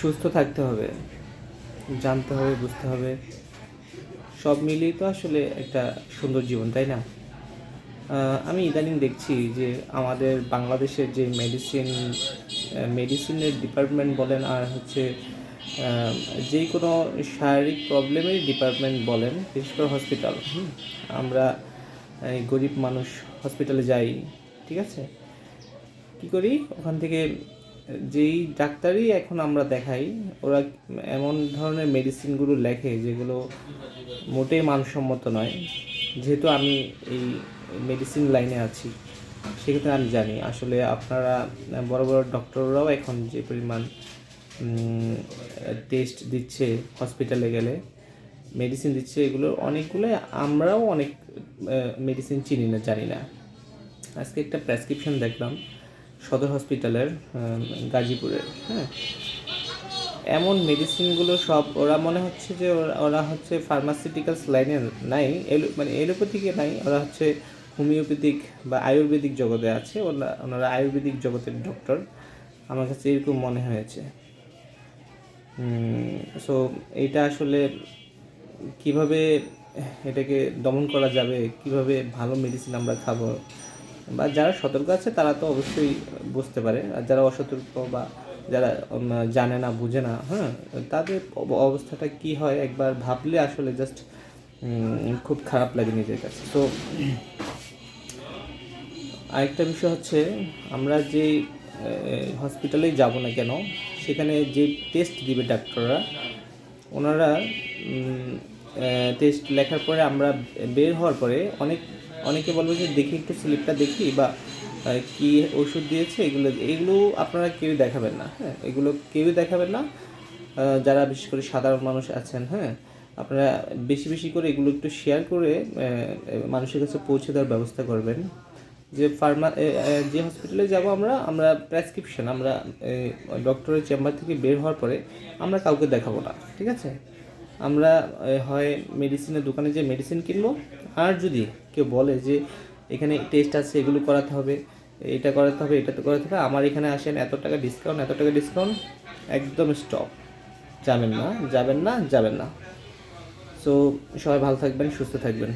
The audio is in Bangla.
সুস্থ থাকতে হবে, জানতে হবে, বুঝতে হবে, সব মিলিয়ে তো আসলে একটা সুন্দর জীবন, তাই না? আমি ইদানিং দেখছি যে আমাদের বাংলাদেশের যে মেডিসিনের ডিপার্টমেন্ট বলেন আর হচ্ছে যে কোনো শারীরিক প্রবলেমের ডিপার্টমেন্ট বলেন, বিশেষ করে হসপিটাল, আমরা এই গরিব মানুষ হসপিটালে যাই, ঠিক আছে, কী করি ওখান থেকে যেই ডাক্তারই এখন আমরা দেখাই, ওরা এমন ধরনের মেডিসিনগুলো লেখে যেগুলো মোটেই মানসম্মত নয়। যেহেতু আমি এই মেডিসিন লাইনে আছি, সেক্ষেত্রে আমি জানি আসলে আপনারা বড় বড় ডক্টররাও এখন যে পরিমাণ টেস্ট দিচ্ছে হসপিটালে গেলে, মেডিসিন দিচ্ছে, এগুলোর অনেকগুলো আমরাও অনেক মেডিসিন চিনি না, জানি না। আজকে একটা প্রেসক্রিপশন দেখলাম সদর হসপিটালের, গাজীপুরের, হ্যাঁ, এমন মেডিসিনগুলো সব ওরা মনে হচ্ছে যে ওরা হচ্ছে ফার্মাসিউটিক্যালস লাইনে নাই, মানে এলোপ্যাথিকে নাই, ওরা হচ্ছে হোমিওপ্যাথিক বা আয়ুর্বেদিক জগতে আছে, ওনারা আয়ুর্বেদিক জগতের ডক্টর, আমার কাছে এরকম মনে হয়েছে। সো এইটা আসলে কিভাবে এটাকে দমন করা যাবে, কিভাবে ভালো মেডিসিন আমরা খাবো, বা যারা সতর্ক আছে তারা তো অবশ্যই বুঝতে পারে, আর যারা অসতর্ক বা যারা জানে না, বুঝে না, হ্যাঁ, তাদের অবস্থাটা কি হয় একবার ভাবলে আসলে জাস্ট খুব খারাপ লাগে নিজের কাছে। তো আরেকটা বিষয় হচ্ছে, আমরা যে হসপিটালেই যাব না কেন, সেখানে যে টেস্ট দিবে ডাক্তাররা, ওনারা টেস্ট লেখার পরে আমরা বের হওয়ার পরে অনেকে বলবে যে দেখি একটু স্লিপটা দেখি, বা কি ওষুধ দিয়েছে, এগুলো আপনারা কেউই দেখাবেন না, হ্যাঁ, এগুলো কেউই দেখাবেন না। যারা বিশেষ করে সাধারণ মানুষ আছেন, হ্যাঁ, আপনারা বেশি বেশি করে এগুলো একটু শেয়ার করে মানুষের কাছে পৌঁছে দেওয়ার ব্যবস্থা করবেন। যে যে হসপিটালে যাব আমরা প্রেসক্রিপশন, আমরা ডক্টরের চেম্বার থেকে বের হওয়ার পরে আমরা কাউকে দেখাবো না, ঠিক আছে? আমরা হয় মেডিসিনের দোকানে যে মেডিসিন কিনবো, আর যদি কেউ বলে যে এখানে টেস্ট আছে, এগুলো করাতে হবে, এটা করাতে হবে, এটা তো করাতে হবে, আমার এখানে আসেন, এত টাকা ডিসকাউন্ট, একদম স্টপ, যাবেন না, যাবেন না, যাবেন না। সো সবাই ভালো থাকবেন, সুস্থ থাকবেন।